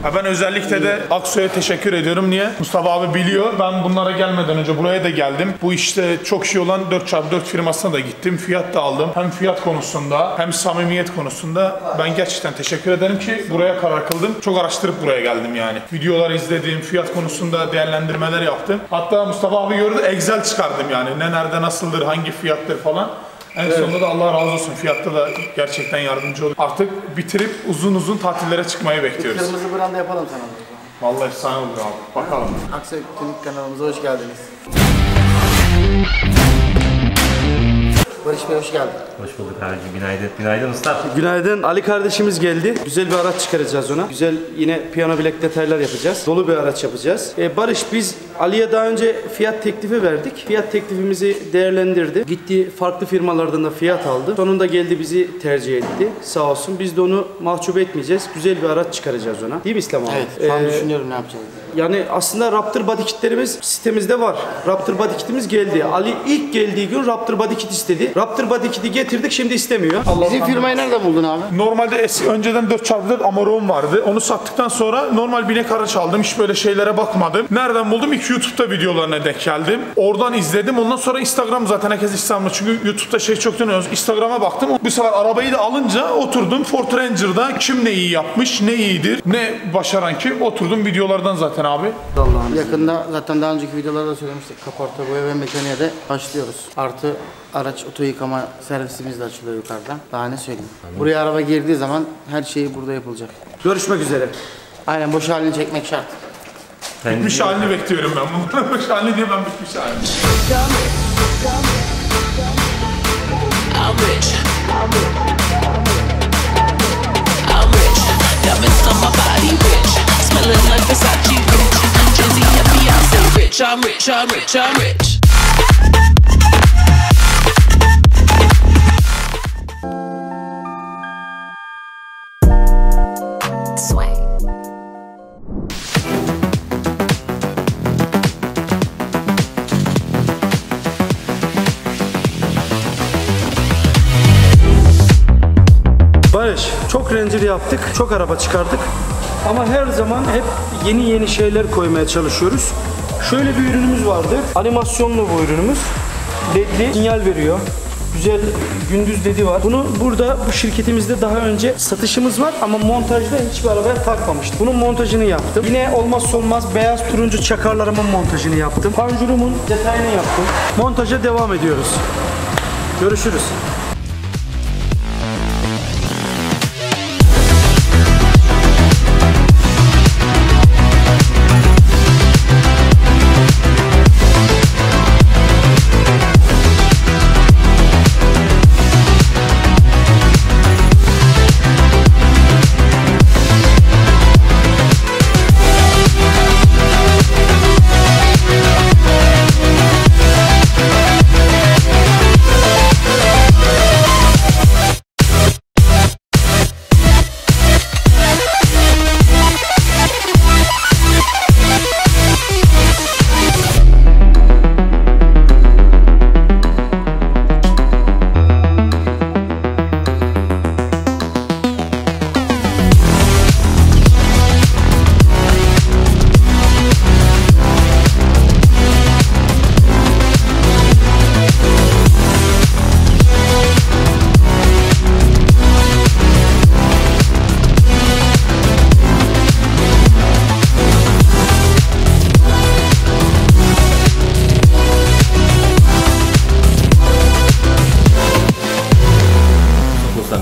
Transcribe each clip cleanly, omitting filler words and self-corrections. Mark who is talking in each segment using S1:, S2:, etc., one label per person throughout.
S1: Ben özellikle de Aksoy'a teşekkür ediyorum. Niye? Mustafa abi biliyor. Ben bunlara gelmeden önce buraya da geldim. Bu işte çok iyi olan 4x4 firmasına da gittim. Fiyat da aldım. Hem fiyat konusunda hem samimiyet konusunda ben gerçekten teşekkür ederim ki buraya karar kıldım. Çok araştırıp buraya geldim yani. Videoları izledim. Fiyat konusunda değerlendirmeler yaptım. Hatta Mustafa abi gördü, Excel çıkardım yani. Ne nerede nasıldır, hangi fiyattır falan. En sonunda da Allah razı olsun, fiyatta da gerçekten yardımcı oluyor. Artık bitirip uzun uzun tatillere çıkmayı bekliyoruz.
S2: Kırmızı branda yapalım sana.
S1: Vallahi efsane olur abi. Bakalım.
S2: Aksoy Klinik kanalımıza hoş geldiniz. Barış Bey hoş geldin.
S3: Hoş bulduk abicim, günaydın. Günaydın usta.
S4: Günaydın. Ali kardeşimiz geldi. Güzel bir araç çıkaracağız ona. Güzel yine piyano bilek detaylar yapacağız. Dolu bir araç yapacağız. Barış, biz Ali'ye daha önce fiyat teklifi verdik. Fiyat teklifimizi değerlendirdi. Gitti farklı firmalardan da fiyat aldı. Sonunda geldi bizi tercih etti. Sağ olsun. Biz de onu mahcup etmeyeceğiz. Güzel bir araç çıkaracağız ona. Değil mi İslam abi?
S2: Evet. Şu an düşünüyorum ne yapacağız.
S4: Yani aslında Raptor body kitlerimiz sitemizde var. Raptor body kitimiz geldi. Ali ilk geldiği gün Raptor body kit istedi. Raptor body kiti getirdik, şimdi istemiyor.
S2: Bizim firmayı nerede buldun abi?
S1: Normalde önceden 4x4 Amarok'um vardı. Onu sattıktan sonra normal binek araç aldım. Hiç böyle şeylere bakmadım. Nereden buldum? İlk YouTube'da videolarına denk geldim. Oradan izledim. Ondan sonra Instagram, zaten herkes Instagram'da. Çünkü YouTube'da çok dönüyoruz. Instagram'a baktım. Bu sefer arabayı da alınca oturdum Ford Ranger'da kim ne iyi yapmış, ne iyidir, ne başaran kim. Oturdum videolardan zaten abi.
S2: Yakında zaten daha önceki videolarda söylemiştik. Kaporta, boya ve mekaniğe de başlıyoruz. Artı araç oto yıkama servisimiz de açılıyor yukarıdan. Daha ne söyleyeyim. Buraya araba girdiği zaman her şey burada yapılacak.
S4: Görüşmek üzere.
S2: Aynen, boş halini çekmek şart.
S1: Bitmiş halini bekliyorum ben. Bunların boş halini diye ben bitmiş halini.
S5: I'm rich. Diamonds on my body rich. Smelling like Versace rich. Jay-Z and Beyonce rich. I'm rich, I'm rich, I'm rich. Sway.
S4: Barış, çok Ranger yaptık, çok araba çıkardık. Ama her zaman hep yeni şeyler koymaya çalışıyoruz. Şöyle bir ürünümüz vardı. Animasyonlu bu ürünümüz. LED'li sinyal veriyor. Güzel gündüz ledi var. Bunu burada bu şirketimizde daha önce satışımız var ama montajda hiçbir arabaya takmamıştım. Bunun montajını yaptım. Yine olmazsa olmaz beyaz turuncu çakarlarımın montajını yaptım. Panjurumun detayını yaptım. Montaja devam ediyoruz. Görüşürüz.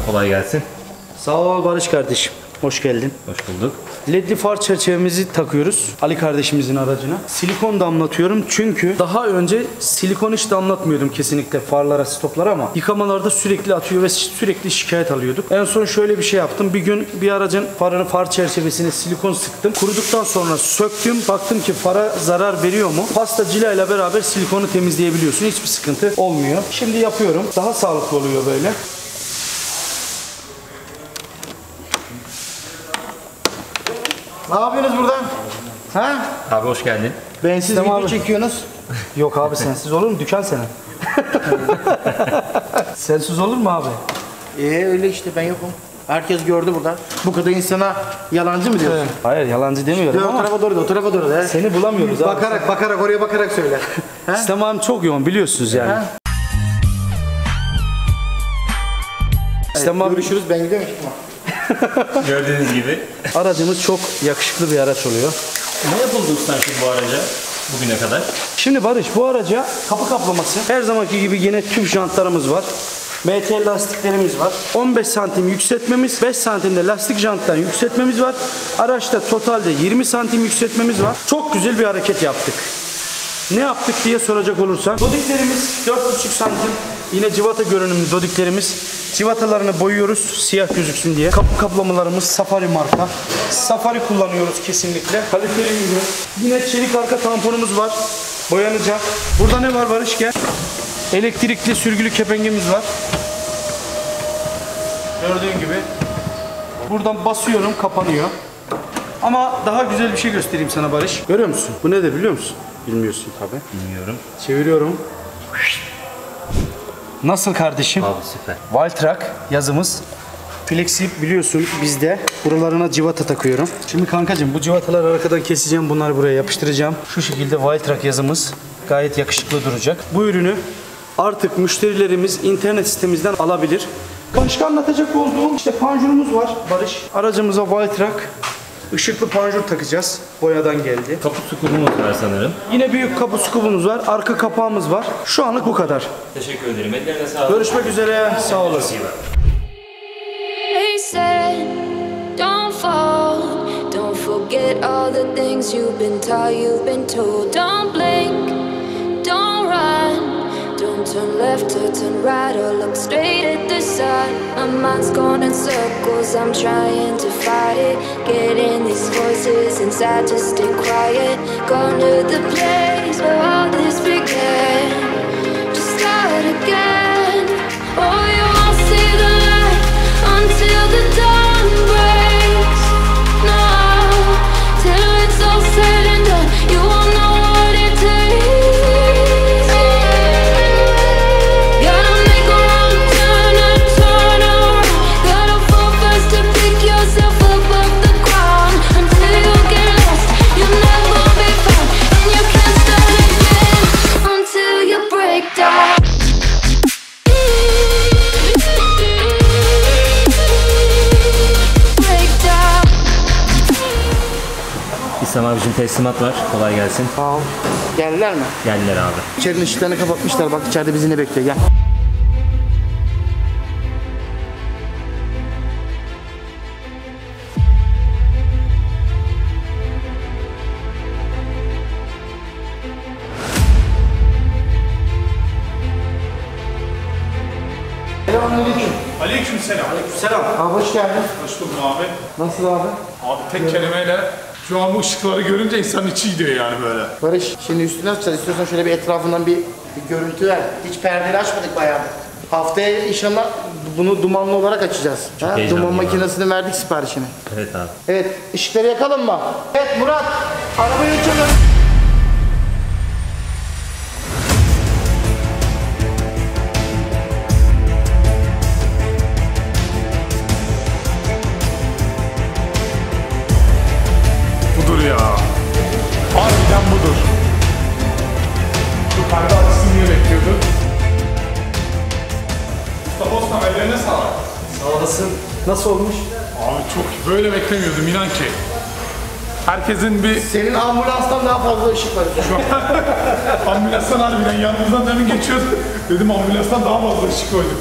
S3: Kolay gelsin.
S4: Sağ ol Barış kardeşim. Hoş geldin.
S3: Hoş bulduk.
S4: LED'li far çerçevemizi takıyoruz Ali kardeşimizin aracına. Silikon damlatıyorum çünkü daha önce silikon hiç damlatmıyordum kesinlikle farlara, stoplara ama yıkamalarda sürekli atıyor ve sürekli şikayet alıyorduk. En son şöyle bir şey yaptım. Bir gün bir aracın farını, far çerçevesine silikon sıktım. Kuruduktan sonra söktüm. Baktım ki fara zarar veriyor mu? Pasta cila ile beraber silikonu temizleyebiliyorsun. Hiçbir sıkıntı olmuyor. Şimdi yapıyorum. Daha sağlıklı oluyor böyle.
S2: Ne yapıyorsunuz burada? Ha?
S3: Abi hoş geldin.
S2: Bensiz
S4: Tamam
S2: video
S4: abi.
S2: çekiyorsunuz.
S4: Yok abi sensiz olur mu? Dükkan senin. Sensiz olur mu abi?
S2: Öyle işte, ben yokum. Herkes gördü burada. Bu kadar insana yalancı mı diyorsun?
S4: Hayır yalancı demiyorum
S2: O
S4: ama
S2: tarafa doğru da, o tarafa doğru da.
S4: seni bulamıyoruz abi.
S2: Bakarak, oraya bakarak söyle. He?
S4: İslam abim çok yoğun biliyorsunuz yani.
S2: Ha?
S4: İslam abi
S2: Görüşürüz, ben gidiyorum.
S3: Gördüğünüz gibi.
S4: aracımız çok yakışıklı bir araç oluyor.
S3: Ne yapıldı ustam şimdi bu araca bugüne kadar?
S4: Şimdi Barış bu araca kapı kaplaması. Her zamanki gibi yine tüp jantlarımız var. MT lastiklerimiz var. 15 santim yükseltmemiz, 5 santimde lastik janttan yükseltmemiz var. Araçta totalde 20 santim yükseltmemiz var. Çok güzel bir hareket yaptık. Ne yaptık diye soracak olursan. Dodiklerimiz 4,5 santim. Yine civata görünümlü dodiklerimiz. Civatalarını boyuyoruz siyah gözüksün diye. Kapı kaplamalarımız Safari marka. Safari kullanıyoruz kesinlikle. Kaliteli ürün. Yine çelik arka tamponumuz var. Boyanacak. Burada ne var Barış gel. Elektrikli sürgülü kepengimiz var. Gördüğün gibi. Buradan basıyorum kapanıyor. Ama daha güzel bir şey göstereyim sana Barış. Görüyor musun? Bu ne de biliyor musun? Bilmiyorsun tabi.
S3: Bilmiyorum.
S4: Çeviriyorum. Nasıl kardeşim?
S3: Abi süper.
S4: Valtrak yazımız. Flexi biliyorsun bizde. Buralarına civata takıyorum. Şimdi kankacığım bu civataları arkadan keseceğim. Bunları buraya yapıştıracağım. Şu şekilde Valtrak yazımız gayet yakışıklı duracak. Bu ürünü artık müşterilerimiz internet sitemizden alabilir. Başka anlatacak olduğum işte panjurumuz var Barış. Aracımıza Valtrak ışıklı panjur takacağız. Boyadan geldi.
S3: Kapı sukubumuz var sanırım.
S4: Yine büyük kapı skubumuz var. Arka kapağımız var. Şu anlık bu kadar.
S3: Teşekkür ederim. Ellerine sağlık.
S4: Görüşmek üzere. Sağ olasın.
S6: They said, don't fall, don't forget all the things you've been taught, you've been told. Don't blink, don't run, don't turn left or turn right or look straight at the sun. My mind's going in circles, I'm trying to fight it, getting these voices inside to stay quiet. Gone to the place where all this began, just start again. Oh, you won't see the light until the dawn breaks. No, till it's all said and done, you won't know what it takes. Gotta make a wrong turn and turn around. Gotta fall fast to pick yourself up off the ground. Until you get lost, you'll never be found, and you can't start again until you break down.
S3: İslam abicim teslimat var. Kolay gelsin.
S2: Sağ ol. Geldiler mi?
S3: Geldiler abi.
S2: İçerinin ışıklarını kapatmışlar. Bak içeride bizi ne bekliyor. Gel. Selamünaleyküm.
S1: Aleykümselam.
S2: Selam. Abi hoş geldin.
S1: Hoş bulduk abi.
S2: Nasıl abi?
S1: Abi tek kelimeyle şu an bu ışıkları görünce insanın içi gidiyor yani böyle.
S2: Barış, şimdi üstüne açacağız. İstiyorsan şöyle bir etrafından bir görüntü ver. Hiç perdeyi açmadık bayağı. Haftaya inşallah bunu dumanlı olarak açacağız. Ha?
S3: heyecanlıyım
S2: Duman
S3: abi.
S2: makinesini verdik siparişini.
S3: Evet abi.
S2: Evet, ışıkları yakalım mı? Evet Murat, arabayı uçalım.
S1: Budur ya. Harbiden budur. Şu perde açısını niye bekliyordun? Mustafa Osman ellerine sağlık.
S4: Sağ olasın. Nasıl olmuş?
S1: Abi çok böyle beklemiyordum inan ki. Herkesin bir
S2: Senin ambulanstan daha fazla ışık var.
S1: ambulanstan harbiden yanımızdan demin geçiyordu. Dedim ambulanstan daha fazla ışık koyduk.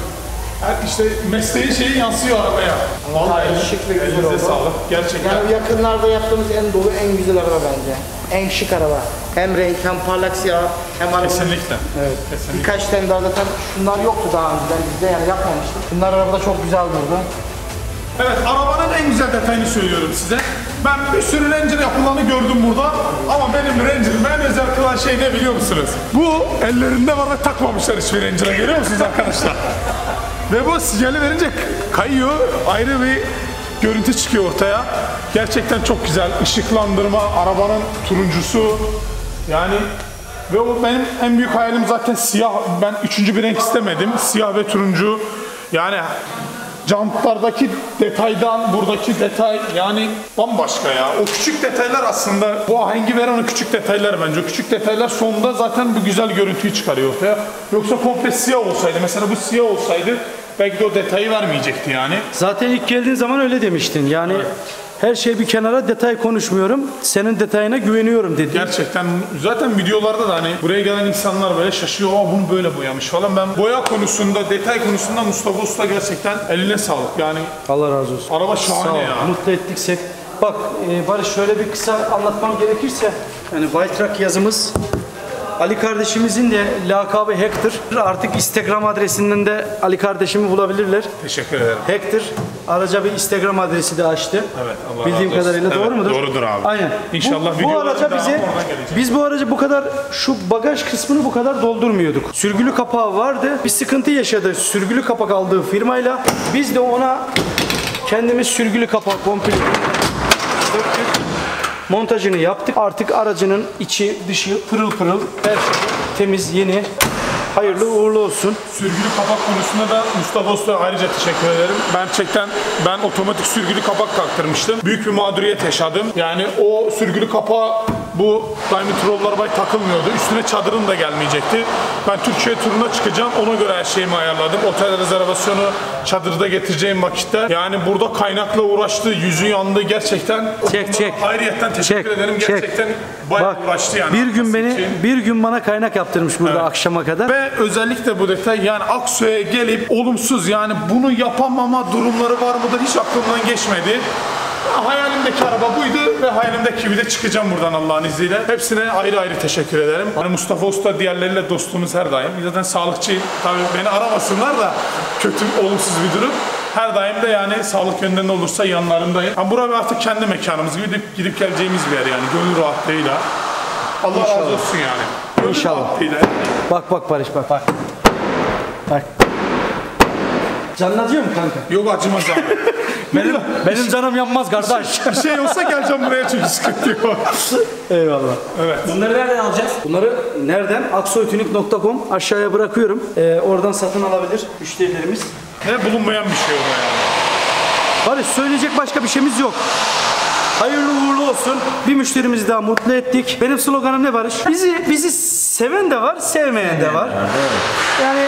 S1: Her işte mesleğin şeyi yansıyor arabaya. Vallahi
S2: şık ve güzel
S1: elinize
S2: oldu.
S1: sağlık. Gerçekten.
S2: Yani yakınlarda yaptığımız en dolu, en güzel araba bence. En şık araba. Hem renk, hem parlak siyah, hem araba.
S1: Kesinlikle.
S2: Evet.
S1: Kesinlikle.
S2: Birkaç tane daha zaten şunlar yoktu daha önceden bizde yani yapmamıştık. Bunlar arabada çok güzel durdu.
S1: Evet, arabanın en güzel detayını söylüyorum size. Ben bir sürü Ranger yapılanı gördüm burada. Ama benim Ranger'ım en özel kılan şey ne biliyor musunuz? Bu ellerinde var ve takmamışlar hiçbir Ranger'a, görüyor musunuz arkadaşlar? Ve bu sinyali verince kayıyor, ayrı bir görüntü çıkıyor ortaya. Gerçekten çok güzel. Işıklandırma, arabanın turuncusu. Yani ve o benim en büyük hayalim zaten siyah. Ben üçüncü bir renk istemedim. Siyah ve turuncu. Yani Jantlardaki detaydan buradaki detay yani bambaşka ya. O küçük detaylar aslında bu ahengi veren o küçük detaylar bence. O küçük detaylar sonunda zaten bir güzel görüntüyü çıkarıyor ortaya. Yoksa komple siyah olsaydı, mesela bu siyah olsaydı belki de o detayı vermeyecekti yani.
S4: Zaten ilk geldiğin zaman öyle demiştin. Yani her şey bir kenara, detay konuşmuyorum. Senin detayına güveniyorum dedin.
S1: Gerçekten zaten videolarda da hani buraya gelen insanlar böyle şaşıyor. Aa bunu böyle boyamış falan. Ben boya konusunda, detay konusunda Mustafa Usta gerçekten eline sağlık. Yani
S4: Allah razı olsun.
S1: araba
S4: Sağ ol.
S1: şahane ya.
S4: Mutlu ettiksek. Bak Barış, şöyle bir kısa anlatmam gerekirse. Yani White Truck yazımız Ali kardeşimizin de lakabı Hector. Artık Instagram adresinden de Ali kardeşimi bulabilirler.
S1: Teşekkür ederim.
S4: Hector. Araca bir Instagram adresi de açtı.
S1: Evet, Allah
S4: Bildiğim
S1: razı olsun.
S4: kadarıyla
S1: Evet,
S4: doğru mudur?
S1: doğrudur abi.
S4: Aynen.
S1: İnşallah
S4: bu
S1: videoların
S4: araca
S1: devamı
S4: bize,
S1: oradan gelecek.
S4: biz bu aracı bu kadar, şu bagaj kısmını bu kadar doldurmuyorduk. Sürgülü kapağı vardı. Bir sıkıntı yaşadı sürgülü kapak aldığı firmayla. Biz de ona kendimiz sürgülü kapak komple söktük. Montajını yaptık. Artık aracının içi dışı pırıl pırıl, her şey temiz, yeni. Hayırlı uğurlu olsun.
S1: Sürgülü kapak konusunda da Mustafa Usta'ya ayrıca teşekkür ederim. Gerçekten ben otomatik sürgülü kapak taktırmıştım. Büyük bir mağduriyet yaşadım. Yani o sürgülü kapağı bu Diamond Roller Bike takılmıyordu. Üstüne çadırın da gelmeyecekti. Ben Türkiye turuna çıkacağım. Ona göre her şeyimi ayarladım. Otel rezervasyonu çadırda getireceğim vakitte. Yani burada kaynakla uğraştı. Yüzü yandı gerçekten.
S4: Çek.
S1: Ayrıyeten teşekkür ederim. Gerçekten bayağı
S4: Bak,
S1: uğraştı yani.
S4: bir gün bana kaynak yaptırmış burada
S1: Evet.
S4: akşama kadar.
S1: Ve özellikle bu detay yani Aksu'ya gelip olumsuz yani bunu yapamama durumları var mıdır hiç aklımdan geçmedi. Hayalimdeki araba buydu ve hayalimdeki gibi de çıkacağım buradan Allah'ın izniyle. Hepsine ayrı ayrı teşekkür ederim. Hani Mustafa Usta diğerleriyle dostluğumuz her daim. Zaten sağlıkçıyım. Tabii beni aramasınlar da kötü olumsuz bir durum. Her daim de yani sağlık yönden olursa yanlarındayım. Ama burası artık kendi mekanımız gibi gidip geleceğimiz bir yer yani gönül rahatlığıyla. Allah razı olsun yani. Gönül
S4: İnşallah.
S1: rahatlığıyla.
S4: Bak Barış bak. Bak. Canın acıyor mu kanka?
S1: Yok acımaz abi.
S4: Benim canım yanmaz kardeş.
S1: Bir şey olsa geleceğim buraya çünkü sıkıntı yok.
S4: Eyvallah.
S3: Bunları nereden alacağız?
S4: Bunları nereden? aksoytunik.com aşağıya bırakıyorum. Oradan satın alabilir müşterilerimiz.
S1: Ne bulunmayan bir şey o yani.
S4: Barış, söyleyecek başka bir şeyimiz yok. Hayırlı uğurlu olsun. Bir müşterimizi daha mutlu ettik. Benim sloganım ne Barış? Bizi seven de var, sevmeyen de var. Yani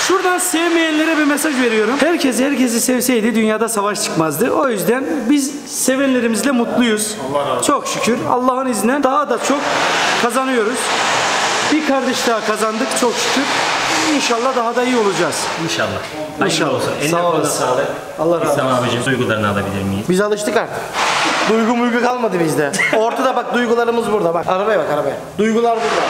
S4: şuradan sevmeyenlere bir mesaj veriyorum. Herkesi sevseydi dünyada savaş çıkmazdı. O yüzden biz sevenlerimizle mutluyuz. Çok şükür. Allah'ın izniyle daha da çok kazanıyoruz. Bir kardeş daha kazandık çok şükür. İnşallah daha da iyi olacağız.
S3: İnşallah. Hayırlı olsun. Eline
S4: Sağ
S3: koluna
S4: olasın.
S3: sağlık.
S4: Allah razı olsun.
S3: İslam abicim duygularını alabilir miyiz?
S2: Biz alıştık artık. Duygu kalmadı bizde. Ortada bak, duygularımız burada bak. Arabaya bak, arabaya. Duygular burada.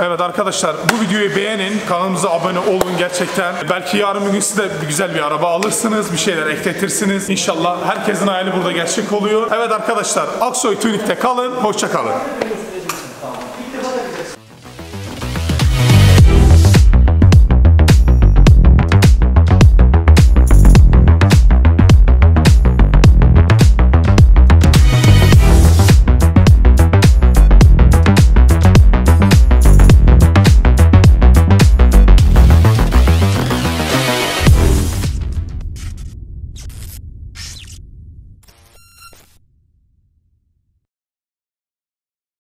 S1: Evet arkadaşlar bu videoyu beğenin, kanalımıza abone olun gerçekten. Belki yarın bir gün siz de güzel bir araba alırsınız, bir şeyler ekletirsiniz. İnşallah herkesin hayali burada gerçek oluyor. Evet arkadaşlar Aksoy Tunik'te kalın, hoşça kalın.